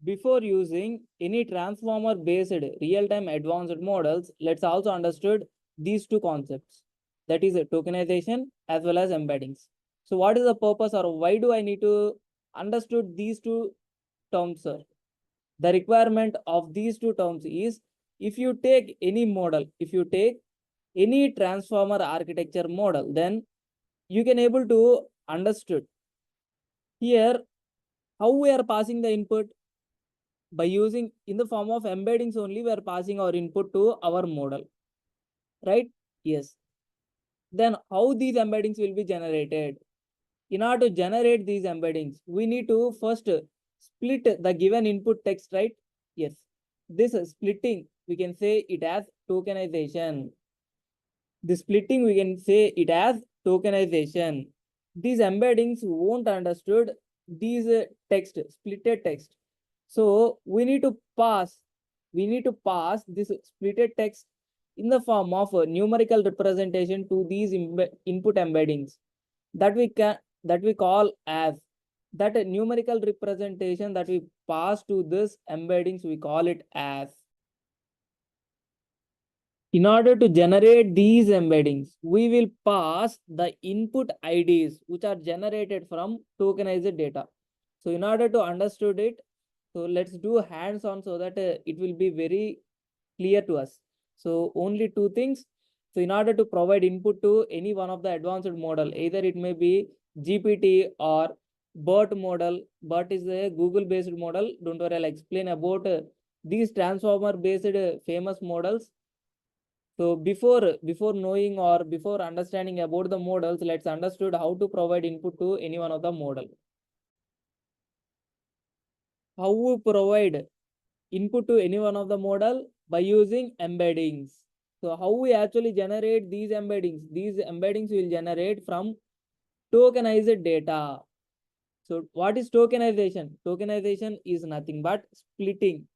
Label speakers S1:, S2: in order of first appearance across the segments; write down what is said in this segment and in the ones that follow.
S1: before using any transformer based real-time advanced models, let's also understood these two concepts, that is tokenization as well as embeddings. So what is the purpose, or why do I need to understood these two terms, sir? The requirement of these two terms is, if you take any model, if you take any transformer architecture model, then you can able to understood here how we are passing the input. By using in the form of embeddings only, we are passing our input to our model, right? Yes. Then how these embeddings will be generated? In order to generate these embeddings, we need to first split the given input text, right? Yes. This splitting, we can say it as tokenization. The splitting, we can say it as tokenization. These embeddings won't understood these text, splitted text. So we need to pass this splitted text in the form of a numerical representation to these input embeddings that we call as, that numerical representation that we pass to this embeddings, we call it as. In order to generate these embeddings, we will pass the input IDs which are generated from tokenized data. So in order to understood it, so let's do hands-on so that it will be very clear to us. So only two things. So in order to provide input to any one of the advanced model, either it may be GPT or BERT model. BERT is a Google-based model. Don't worry, I'll explain about these transformer-based famous models. So before knowing or before understanding about the models, let's understood how to provide input to any one of the model. How we provide input to any one of the model? By using embeddings. So how we actually generate these embeddings? These embeddings will generate from tokenized data. So what is tokenization? Tokenization is nothing but splitting.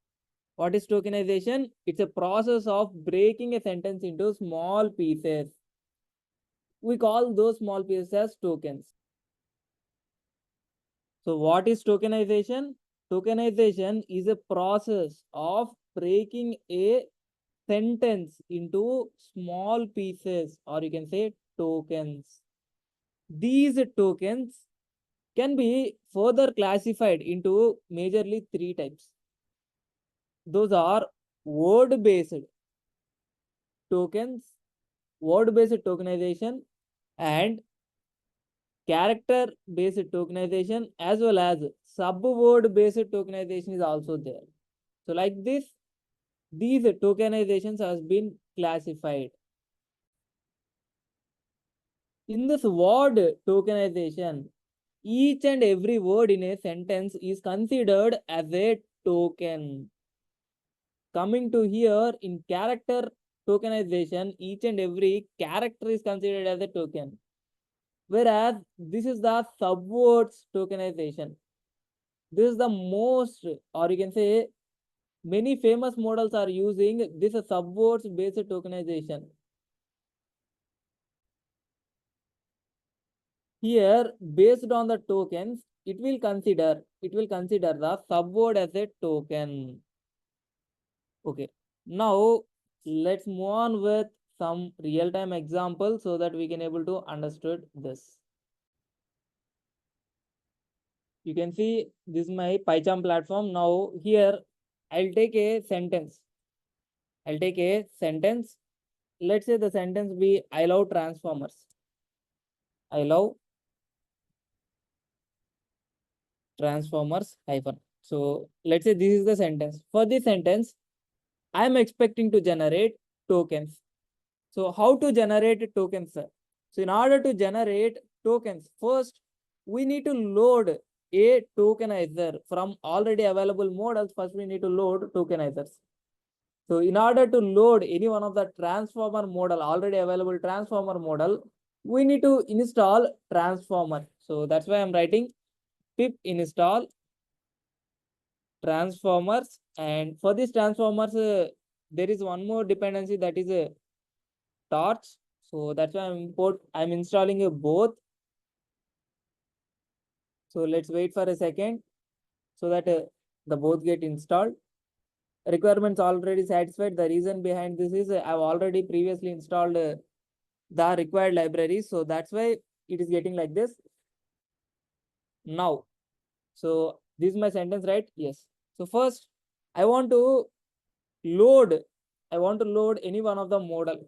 S1: What is tokenization? It's a process of breaking a sentence into small pieces. We call those small pieces as tokens. So what is tokenization? Tokenization is a process of breaking a sentence into small pieces, or you can say tokens. These tokens can be further classified into majorly three types. Those are word-based tokens, word-based tokenization, and character-based tokenization, as well as sub-word-based tokenization is also there. So like this, these tokenizations has been classified. In this word tokenization, each and every word in a sentence is considered as a token. Coming to here, in character tokenization, each and every character is considered as a token. Whereas this is the subwords tokenization. This is the most, or you can say, many famous models are using this subwords based tokenization. Here, based on the tokens, it will consider the subword as a token. Okay. Now let's move on with some real-time examples so that we can able to understood this. You can see this is my PyCharm platform. Now here I'll take a sentence. Let's say the sentence be, I love transformers. I love transformers hyphen. So let's say this is the sentence. For this sentence, I am expecting to generate tokens. So how to generate tokens, sir? So in order to generate tokens, first we need to load a tokenizer from already available models. First we need to load tokenizers. So in order to load any one of the transformer model, already available transformer model, we need to install transformer. So that's why I'm writing pip install transformers. And for these transformers, there is one more dependency, that is a torch. So that's why I'm installing a both. So let's wait for a second so that The both get installed. Requirements already satisfied. The reason behind this is I've already previously installed the required libraries. So that's why it is getting like this. Now, so this is my sentence, right? Yes. So first, I want to load any one of the model.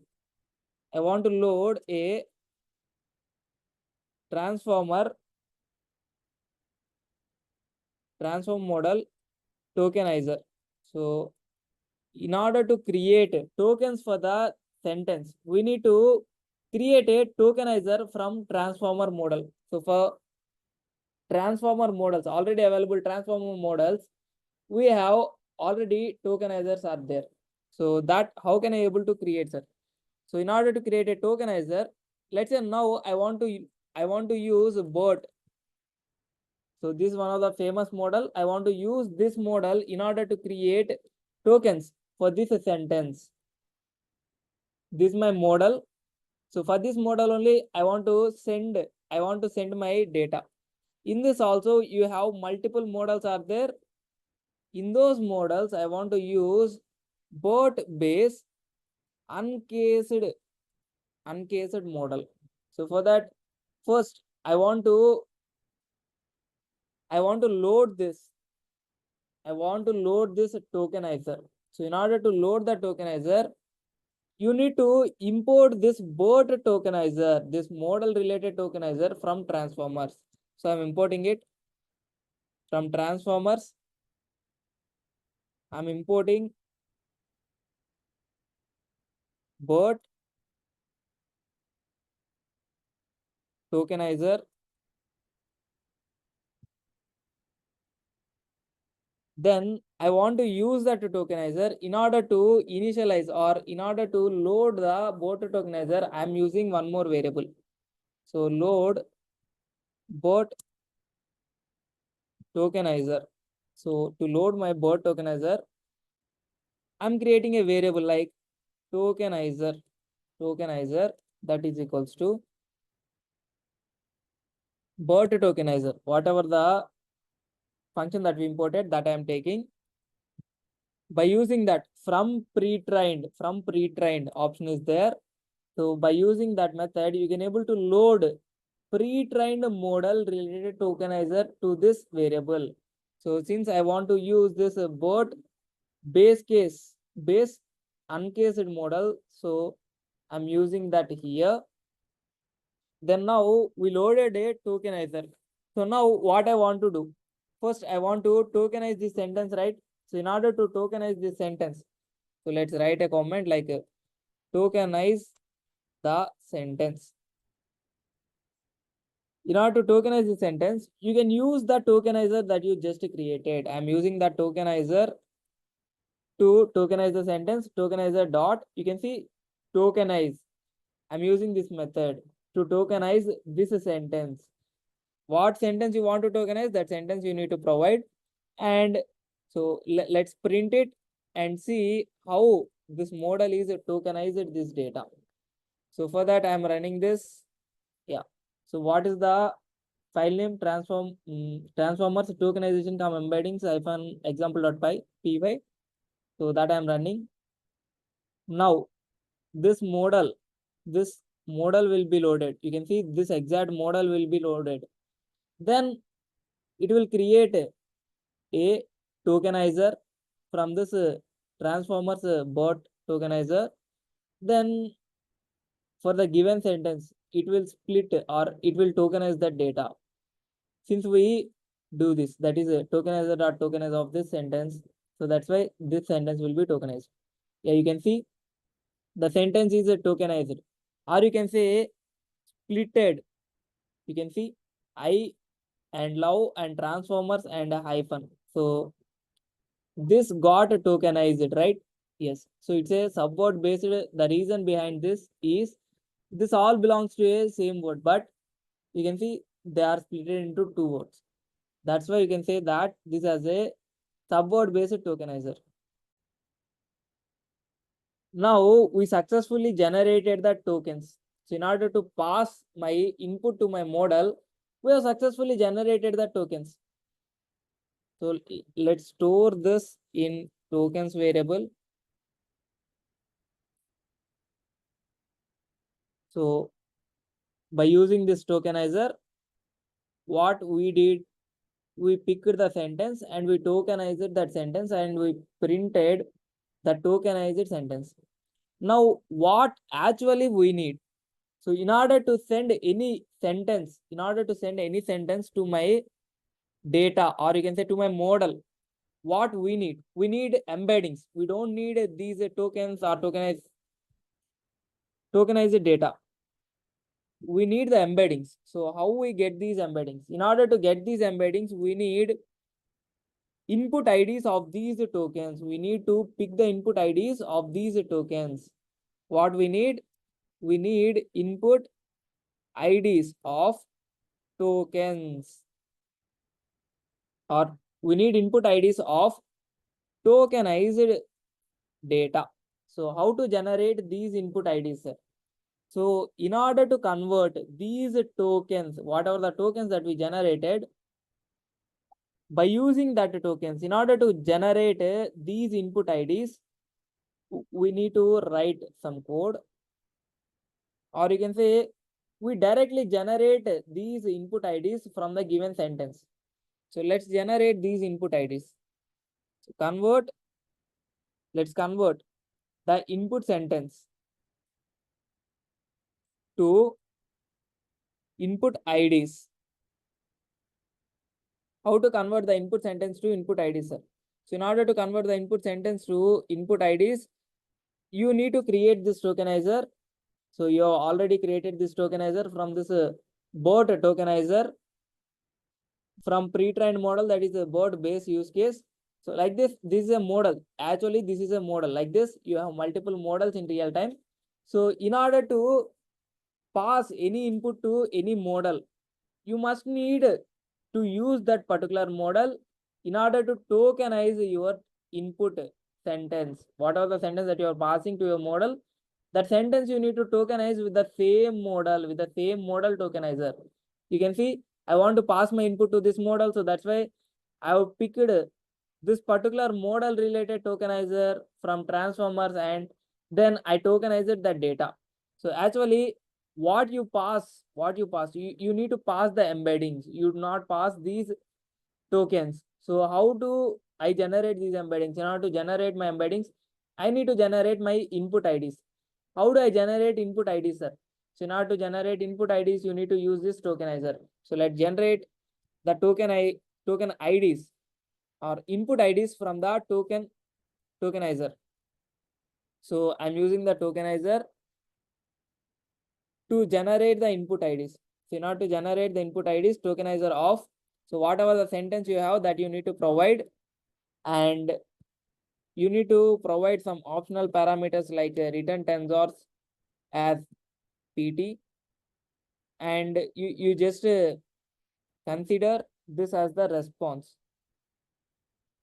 S1: I want to load a transform model tokenizer. So in order to create tokens for the sentence, we need to create a tokenizer from transformer model. So for transformer models, already available transformer models, we have already tokenizers are there. So that how can I able to create, sir? So in order to create a tokenizer, let's say now I want to use BERT. So this is one of the famous model. I want to use this model in order to create tokens for this sentence. This is my model. So for this model only, I want to send my data. In this also, you have multiple models are there. In those models, I want to use BERT based uncased model. So for that, first I want to load this. I want to load this tokenizer. So in order to load the tokenizer, you need to import this BERT tokenizer, this model related tokenizer from transformers. So I'm importing it from transformers. I'm importing BERT tokenizer. Then I want to use that tokenizer in order to initialize or in order to load the BERT tokenizer. I'm using one more variable. So load BERT tokenizer. So to load my BERT tokenizer, I'm creating a variable like tokenizer that is equals to BERT tokenizer. Whatever the function that we imported, that I am taking. By using that from pre-trained option is there. So by using that method, you can able to load pre-trained model related tokenizer to this variable. So since I want to use this BERT base uncased model, so I'm using that here. Then now we loaded a tokenizer. So now what I want to do? First, I want to tokenize this sentence, right? So in order to tokenize this sentence, so let's write a comment like tokenize the sentence. In order to tokenize the sentence, you can use the tokenizer that you just created. I'm using that tokenizer to tokenize the sentence. Tokenizer dot, you can see tokenize. I'm using this method to tokenize this sentence. What sentence you want to tokenize, that sentence you need to provide. And so let's print it and see how this model is tokenized this data. So for that, I'm running this. Yeah. So what is the file name? Transformers tokenization embeddings example.py. So that I'm running. Now this model will be loaded. You can see this exact model will be loaded. Then it will create a tokenizer from this transformers BERT tokenizer. Then for the given sentence, it will split or it will tokenize that data. Since we do this, that is a tokenizer dot tokenize of this sentence. So that's why this sentence will be tokenized. Yeah, you can see the sentence is tokenized, or you can say splitted. You can see I and love and transformers and a hyphen. So this got tokenized, right? Yes. So it's a subword based. The reason behind this is this all belongs to a same word, but you can see they are split into two words. That's why you can say that this as a subword based tokenizer. Now we successfully generated the tokens. So in order to pass my input to my model, we have successfully generated the tokens. So let's store this in tokens variable. So by using this tokenizer, what we did, we picked the sentence and we tokenized that sentence and we printed the tokenized sentence. Now, what actually we need? So in order to send any sentence, to my data, or you can say to my model, what we need? We need embeddings. We don't need these tokens or tokenized data. We need the embeddings. So how we get these embeddings? In order to get these embeddings, we need input IDs of these tokens. We need to pick the input IDs of these tokens. What we need? We need input IDs of tokens, or we need input IDs of tokenized data. So how to generate these input IDs? So in order to convert these tokens, whatever the tokens that we generated, by using that tokens, in order to generate these input IDs, we need to write some code, or you can say we directly generate these input IDs from the given sentence. So let's generate these input IDs. So let's convert the input sentence to input IDs. How to convert the input sentence to input IDs, sir? So in order to convert the input sentence to input IDs, you need to create this tokenizer. So you have already created this tokenizer from this BERT tokenizer from pre-trained model, that is a BERT base use case. So like this is a model. Actually, this is a model. Like this, you have multiple models in real time. So in order to pass any input to any model, you must need to use that particular model in order to tokenize your input sentence. Whatever the sentence that you are passing to your model, that sentence you need to tokenize with the same model tokenizer. You can see I want to pass my input to this model, so that's why I have picked this particular model related tokenizer from transformers, and then I tokenized that data. So actually you need to pass the embeddings. You do not pass these tokens. So how do I generate these embeddings? In order to generate my embeddings, I need to generate my input IDs. How do I generate input IDs, sir? So in order to generate input IDs, you need to use this tokenizer. So let's generate the token IDs or input IDs from the tokenizer. So I'm using the tokenizer to generate the input IDs. So in order to generate the input IDs, tokenizer off. So whatever the sentence you have, that you need to provide, and you need to provide some optional parameters like return tensors as PT, and you just consider this as the response.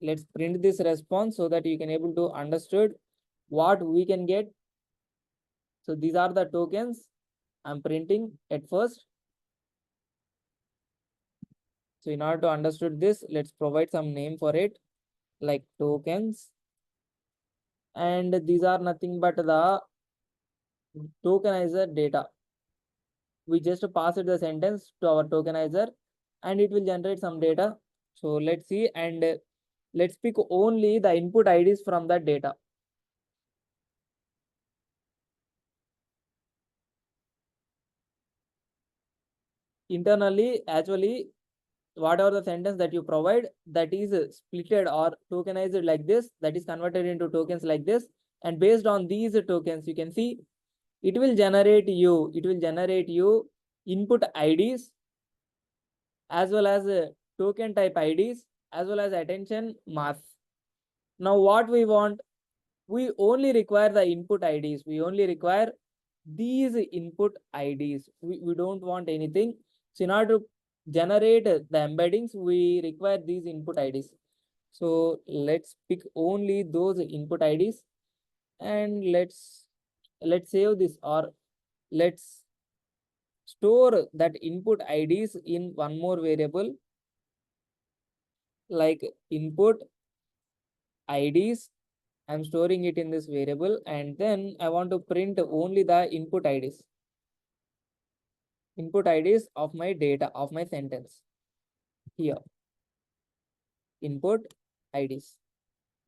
S1: Let's print this response so that you can able to understood what we can get. So these are the tokens I'm printing at first. So in order to understood this, let's provide some name for it like tokens. And these are nothing but the tokenizer data. We just pass it the sentence to our tokenizer and it will generate some data. So let's see, and let's pick only the input IDs from that data. Internally, actually, whatever the sentence that you provide, that is splitted or tokenized like this, that is converted into tokens like this. And based on these tokens, you can see it will generate you input IDs as well as token type IDs as well as attention mask. Now what we want, we only require the input IDs. We only require these input IDs. We don't want anything. So in order to generate the embeddings, we require these input IDs. So let's pick only those input IDs and let's save this, or let's store that input IDs in one more variable. like input IDs. I'm storing it in this variable, and then I want to print only the input IDs of my data, of my sentence. Here, input IDs.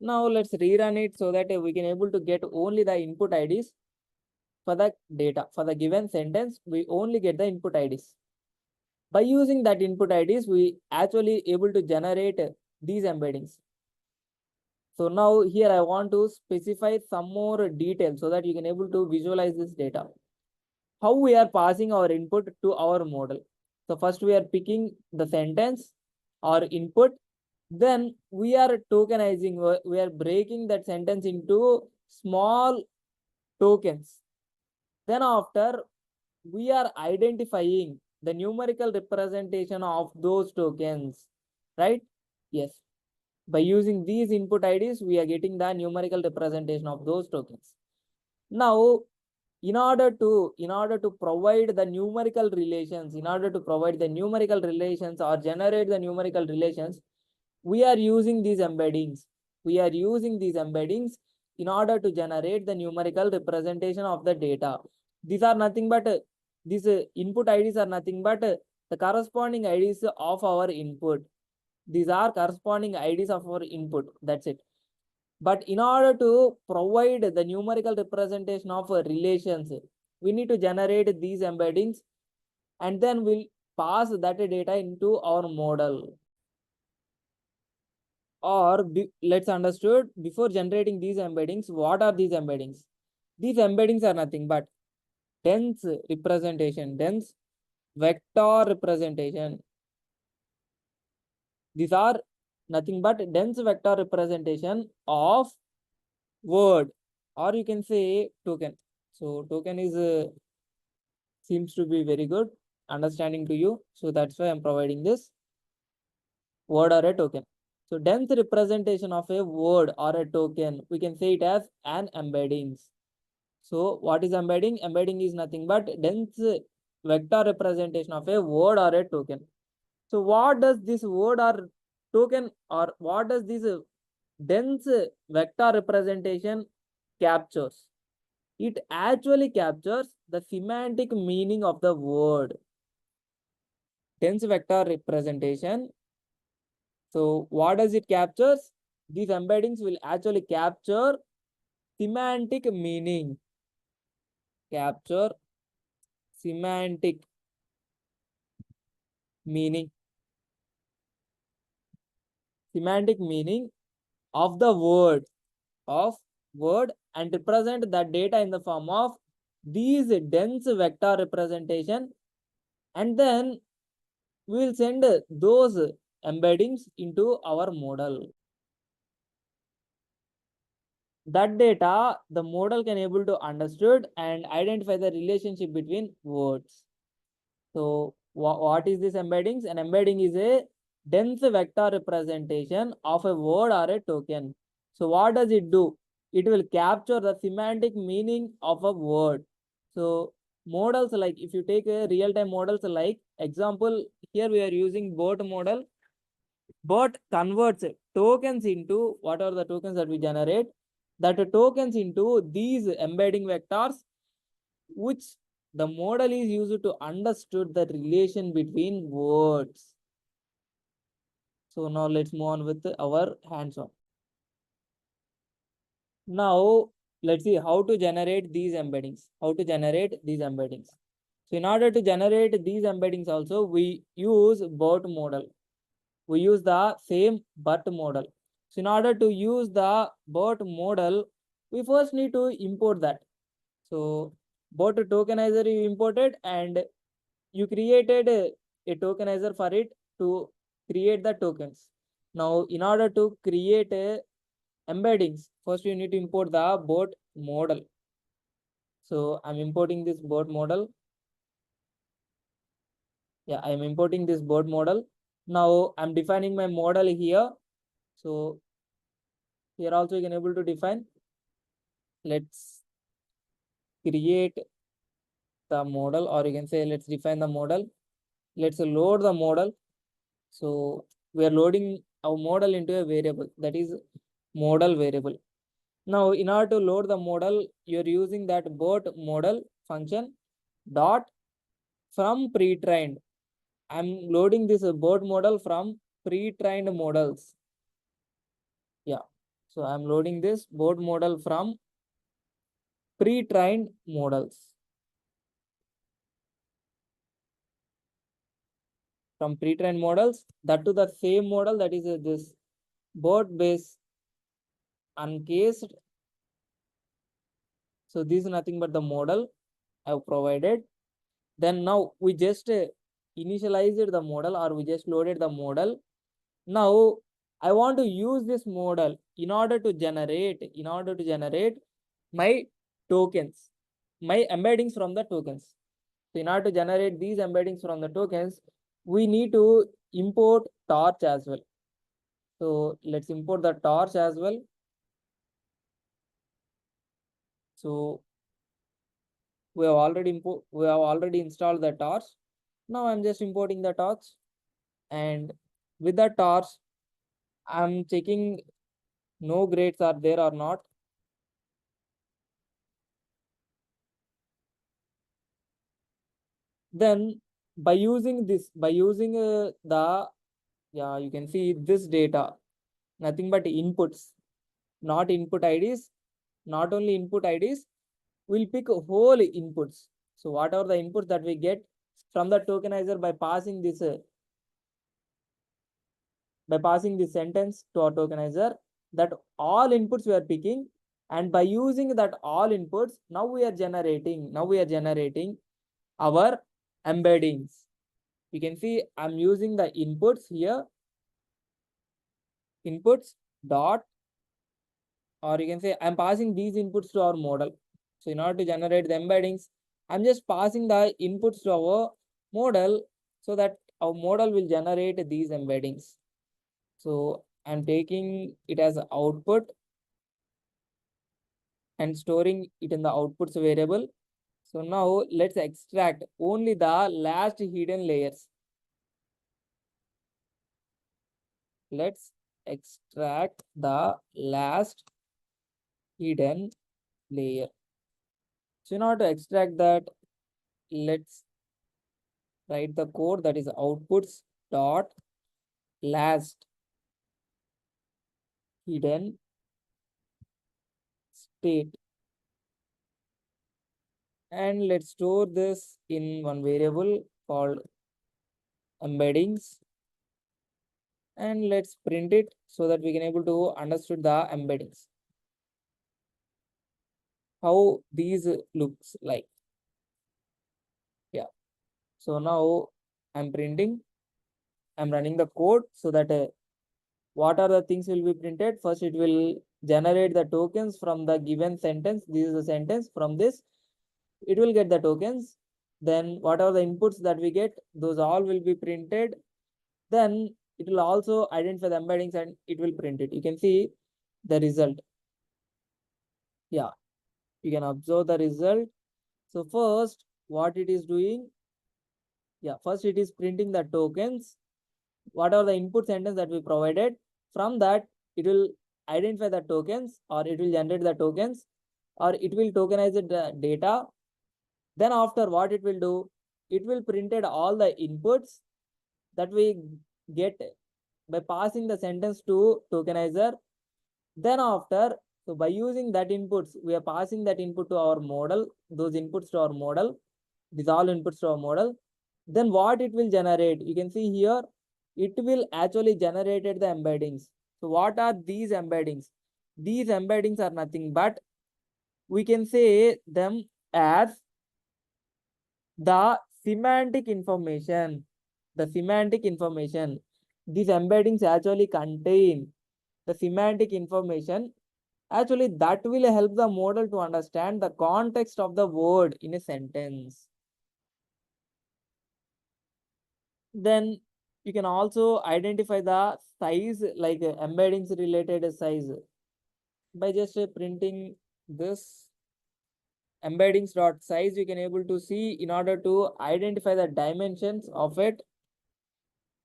S1: Now let's rerun it so that we can able to get only the input IDs for the data. For the given sentence, we only get the input IDs. By using that input IDs, we actually able to generate these embeddings. So now here I want to specify some more details so that you can able to visualize this data. How we are passing our input to our model. So first we are picking the sentence or input. Then we are tokenizing, we are breaking that sentence into small tokens. Then after we are identifying the numerical representation of those tokens, right? Yes. By using these input IDs, we are getting the numerical representation of those tokens. Now, in order to provide the numerical relations, or generate the numerical relations, we are using these embeddings. In order to generate the numerical representation of the data. These are nothing but these input IDs are nothing but the corresponding IDs of our input. These are corresponding IDs of our input. That's it. But in order to provide the numerical representation of relations, we need to generate these embeddings, and then we'll pass that data into our model. Or let's understood, before generating these embeddings, what are these embeddings? These embeddings are nothing but dense vector representation. These are nothing but dense vector representation of word, or you can say token. So token is seems to be very good understanding to you. So that's why I'm providing this word or a token. So dense representation of a word or a token, we can say it as an embeddings. So what is embedding? Embedding is nothing but dense vector representation of a word or a token. So what does this word or token, or what does this dense vector representation captures? It actually captures the semantic meaning of the word. Dense vector representation. So what does it captures? These embeddings will actually capture semantic meaning. Capture semantic meaning. Semantic meaning of the word, and represent that data in the form of these dense vector representation, and then we will send those embeddings into our model. That data the model can able to understood and identify the relationship between words. So what is this embeddings? An embedding is a dense vector representation of a word or a token. So what does it do? It will capture the semantic meaning of a word. So models, like if you take a real-time models, like example, here we are using BERT model. BERT converts tokens into, what are the tokens that we generate? That tokens into these embedding vectors, which the model is used to understood the relation between words. So now let's move on with our hands-on. Now let's see how to generate these embeddings. So in order to generate these embeddings also, we use BERT model. We use the same BERT model. So in order to use the BERT model, we first need to import that. So BERT tokenizer you imported, and you created a tokenizer for it to create the tokens. Now, in order to create embeddings, first you need to import the BERT model. So I'm importing this BERT model. Yeah, I'm importing this BERT model. Now I'm defining my model here. So here also you can able to define. Let's create the model, or you can say let's define the model. Let's load the model. So we are loading our model into a variable, that is model variable. Now, in order to load the model, you're using that BERT model function dot from pre-trained. I'm loading this BERT model from pre-trained models. Yeah. So I'm loading this BERT model from pre-trained models. From pre-trained models, that to the same model, that is this BERT base uncased. So this is nothing but the model I've provided. Then now we just initialized the model, or we just loaded the model. Now I want to use this model in order to generate my tokens, my embeddings from the tokens. So in order to generate these embeddings from the tokens, we need to import torch as well. So let's import the torch as well. So we have already installed the torch. Now I'm just importing the torch, and with the torch, I'm checking no grades are there or not. Then by using you can see this data, nothing but inputs, not input IDs, not only input IDs, we'll pick whole inputs. So whatever the inputs that we get from the tokenizer by passing this sentence to our tokenizer, that all inputs we are picking, and by using that all inputs, now we are generating our embeddings. You can see I'm using the inputs here, inputs dot, or you can say I'm passing these inputs to our model. So in order to generate the embeddings, I'm just passing the inputs to our model so that our model will generate these embeddings. So I'm taking it as an output and storing it in the outputs variable. So now let's extract only the last hidden layers. Let's extract the last hidden layer. So in order to extract that, let's write the code, that is outputs dot last hidden state, and let's store this in one variable called embeddings, and let's print it so that we can able to understand the embeddings, how these looks like. Yeah. So now I'm printing, I'm running the code so that what are the things will be printed. First, it will generate the tokens from the given sentence. This is the sentence. From this, it will get the tokens. Then what are the inputs that we get? Those all will be printed. Then it will also identify the embeddings and it will print it. You can see the result. Yeah, you can observe the result. So first, what it is doing? Yeah, first it is printing the tokens. What are the input sentence that we provided? From that, it will identify the tokens, or it will generate the tokens, or it will tokenize the data. Then after, what it will do? It will printed all the inputs that we get by passing the sentence to tokenizer. Then after, so by using that inputs, we are passing that input to our model, those inputs to our model, these all inputs to our model. Then what it will generate? You can see here, it will actually generated the embeddings. So what are these embeddings? These embeddings are nothing but, we can say them as the semantic information. The semantic information. These embeddings actually contain the semantic information. Actually, that will help the model to understand the context of the word in a sentence. Then you can also identify the size, like embeddings related size, by just printing this embeddings dot size. You can able to see in order to identify the dimensions of it.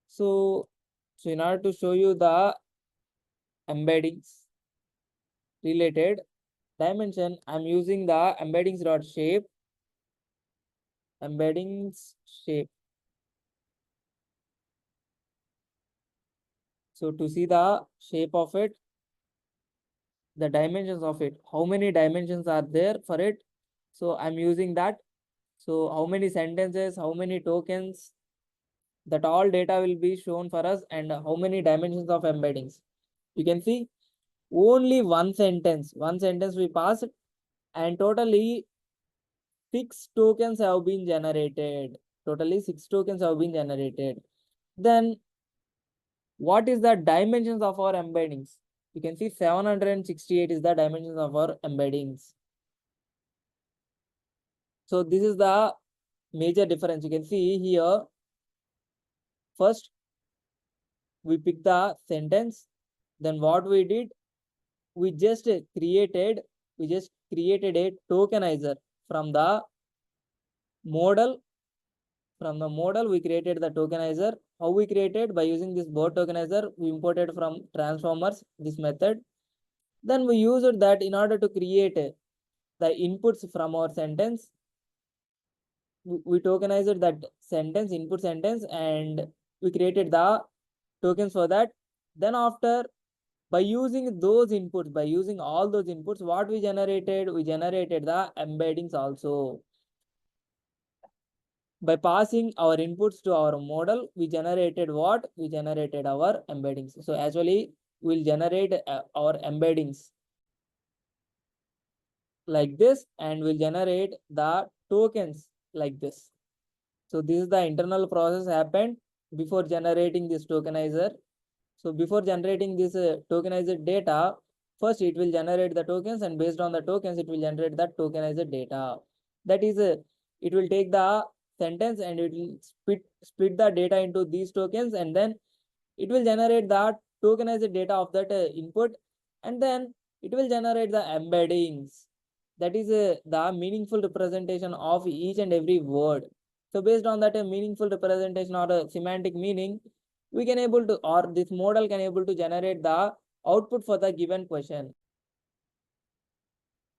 S1: So So in order to show you the embeddings related dimension, I'm using the embeddings dot shape, embeddings shape. So to see the shape of it, the dimensions of it, how many dimensions are there for it. So I'm using that. So how many sentences, how many tokens, that all data will be shown for us, and how many dimensions of embeddings. You can see only one sentence we passed, and totally 6 tokens have been generated. Then what is the dimensions of our embeddings? You can see 768 is the dimensions of our embeddings. So this is the major difference. You can see here, first we pick the sentence, then what we did, we just created a tokenizer from the model. We created the tokenizer. How we created? By using this BERT tokenizer, we imported from transformers this method. Then we used that in order to create the inputs from our sentence. We tokenized that sentence, input sentence, and we created the tokens for that. Then after, by using those inputs, by using all those inputs, what we generated? We generated the embeddings also. By passing our inputs to our model, we generated what? We generated our embeddings. So actually, we'll generate our embeddings like this, and we'll generate the tokens like this. So this is the internal process happened before generating this tokenizer. So before generating this tokenized data, first it will generate the tokens, and based on the tokens, it will generate the tokenized data. That is, it will take the sentence and it will split the data into these tokens, and then it will generate the tokenized data of that input, and then it will generate the embeddings. That is the meaningful representation of each and every word. So based on that meaningful representation or a semantic meaning, we can able to, or this model can able to generate the output for the given question.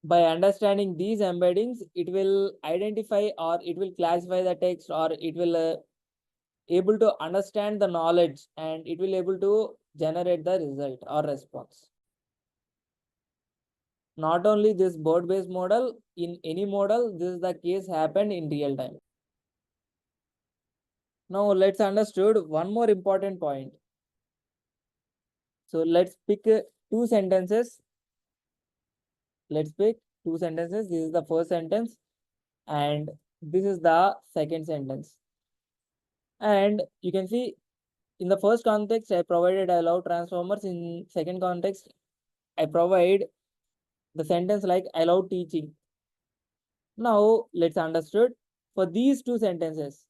S1: By understanding these embeddings, it will identify or it will classify the text, or it will able to understand the knowledge, and it will able to generate the result or response. Not only this board based model, in any model, this is the case happened in real time. Now let's understood one more important point. So let's pick two sentences. This is the first sentence, and this is the second sentence. And you can see in the first context, I provided I love transformers. In second context, I provide the sentence like I love teaching. Now let's understood for these two sentences.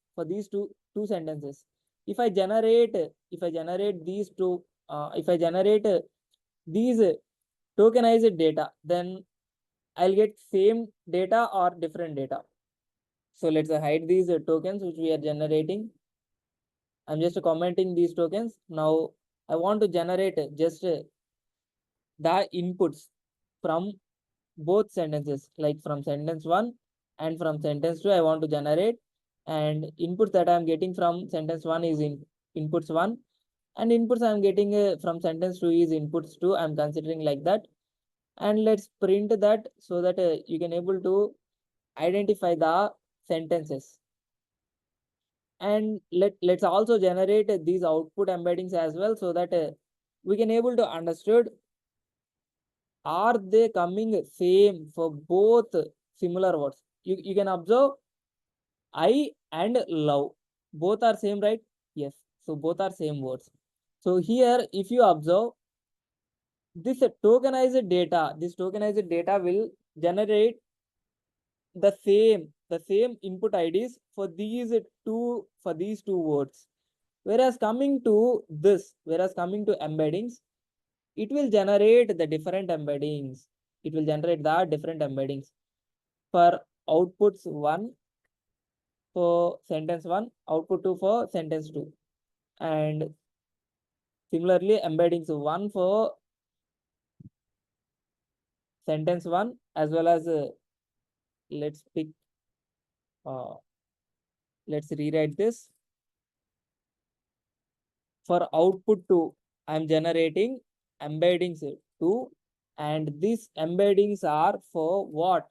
S1: If I generate these two, if I generate these tokenized data, then I'll get same data or different data. So let's hide these tokens which we are generating. I'm just commenting these tokens. Now I want to generate just the inputs from both sentences, like from sentence 1 and from sentence 2. I want to generate, and inputs that I'm getting from sentence 1 is in inputs 1, and inputs I'm getting from sentence 2 is inputs 2. I'm considering like that. And let's print that so that you can able to identify the sentences. And let's also generate these output embeddings as well, so that we can able to understood, are they coming same for both similar words. You can observe I and love, both are same, right? Yes, so both are same words. So here if you observe this tokenized data will generate the same input IDs for these two words. Whereas coming to embeddings, it will generate the different embeddings. For outputs 1 for sentence 1, output 2 for sentence 2. And Similarly, embeddings one for sentence one as well as let's pick let's rewrite this. For output 2, I'm generating embeddings 2, and these embeddings are for what?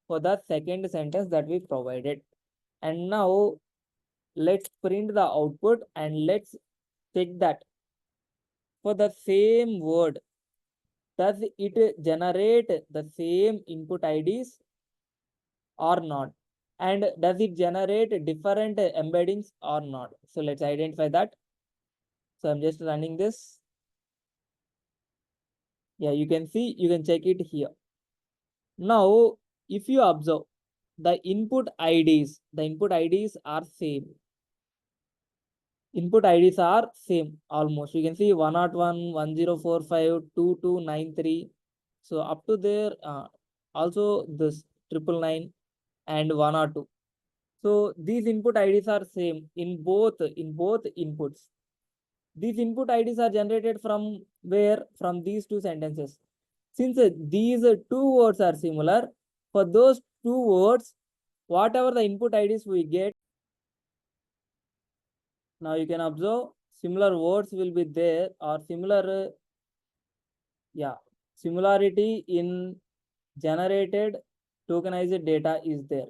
S1: For the second sentence that we provided. And now let's print the output and let's check that for the same word, does it generate the same input IDs or not? And does it generate different embeddings or not? So let's identify that. So I'm just running this. Yeah, you can see, you can check it here. Now, if you observe the input IDs are same. Input IDs are same almost. You can see 101, 1045, 2293. So up to there, also this 999 and 102. So these input IDs are same in both inputs. These input IDs are generated from where? From these two sentences. Since these two words are similar, for those two words, whatever the input IDs we get, now you can observe similar words will be there, or similar, similarity in generated tokenized data is there.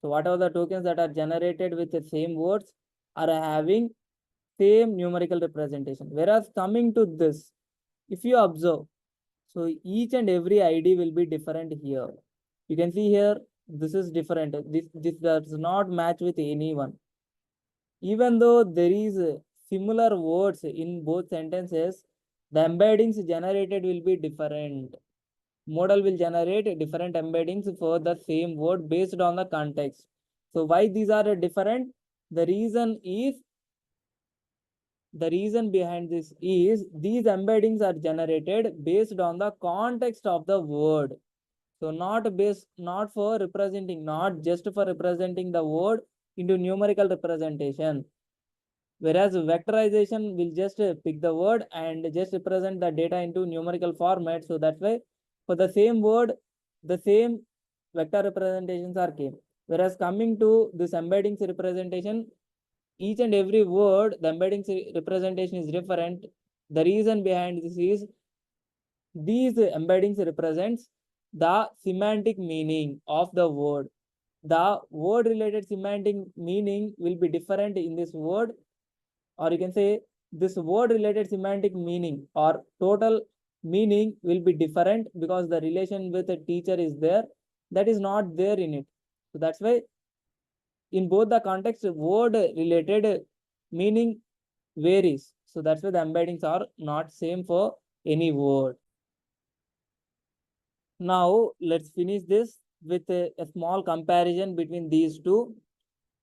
S1: So whatever the tokens that are generated with the same words are having same numerical representation. Whereas coming to this, if you observe, so each and every ID will be different here. You can see here, this is different. This does not match with anyone. Even though there is similar words in both sentences, the embeddings generated will be different. Model will generate different embeddings for the same word based on the context. So why these are different? The reason behind this is these embeddings are generated based on the context of the word. So not for representing, not just for representing the word into numerical representation. Whereas vectorization will just pick the word and just represent the data into numerical format. So that's why for the same word, the same vector representations are came. Whereas coming to this embeddings representation, each and every word, the embeddings representation is different. The reason behind this is these embeddings represents the semantic meaning of the word. The word related semantic meaning will be different in this word, or you can say this word related semantic meaning or total meaning will be different because the relation with the teacher is there, that is not there in it. So that's why in both the context, word related meaning varies. So that's why the embeddings are not same for any word. Now let's finish this with a small comparison between these two.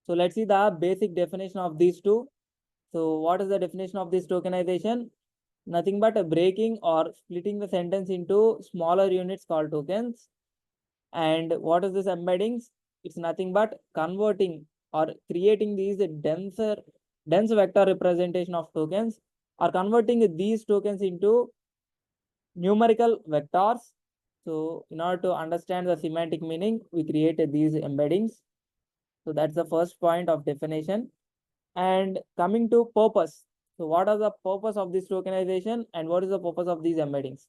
S1: So let's see the basic definition of these two. So what is the definition of this tokenization? Nothing but a breaking or splitting the sentence into smaller units called tokens. And what is this embeddings? It's nothing but converting or creating these dense vector representation of tokens, or converting these tokens into numerical vectors. So in order to understand the semantic meaning, we created these embeddings. So that's the first point of definition. And coming to purpose. So what are the purpose of this tokenization and what is the purpose of these embeddings?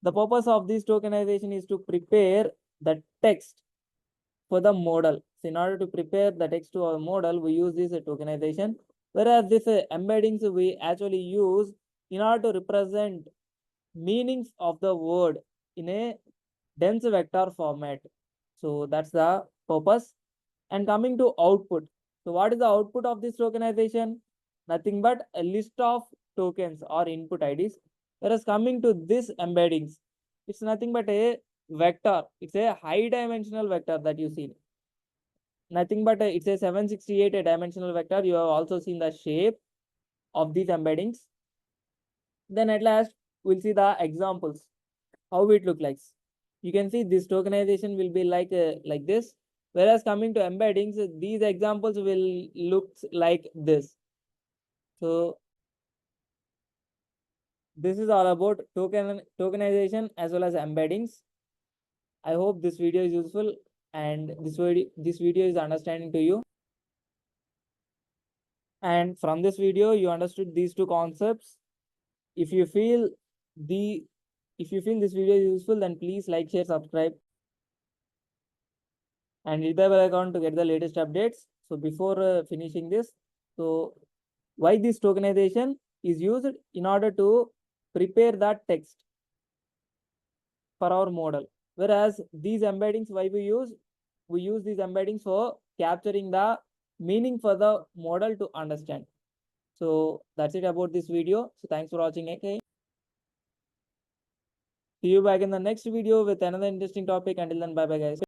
S1: The purpose of this tokenization is to prepare the text for the model. So in order to prepare the text to our model, we use this tokenization. Whereas this embeddings we actually use in order to represent meanings of the word in a dense vector format. So that's the purpose. And coming to output. So what is the output of this tokenization? Nothing but a list of tokens or input IDs. Whereas coming to this embeddings, it's nothing but a vector. It's a high dimensional vector that you see. Nothing but it's a 768 dimensional vector. You have also seen the shape of these embeddings. Then at last, we'll see the examples, how it look like. You can see this tokenization will be like this. Whereas coming to embeddings, these examples will look like this. So This is all about tokenization as well as embeddings. I hope this video is useful and this video is understanding to you. And from this video, you understood these two concepts. If you feel the if you feel this video is useful, then please like, share, subscribe, and hit the bell icon to get the latest updates. So before finishing this, so why this tokenization is used in order to prepare that text for our model. Whereas these embeddings, why we use these embeddings for capturing the meaning for the model to understand. So that's it about this video. So thanks for watching. Okay. See you back in the next video with another interesting topic. Until then, bye bye guys.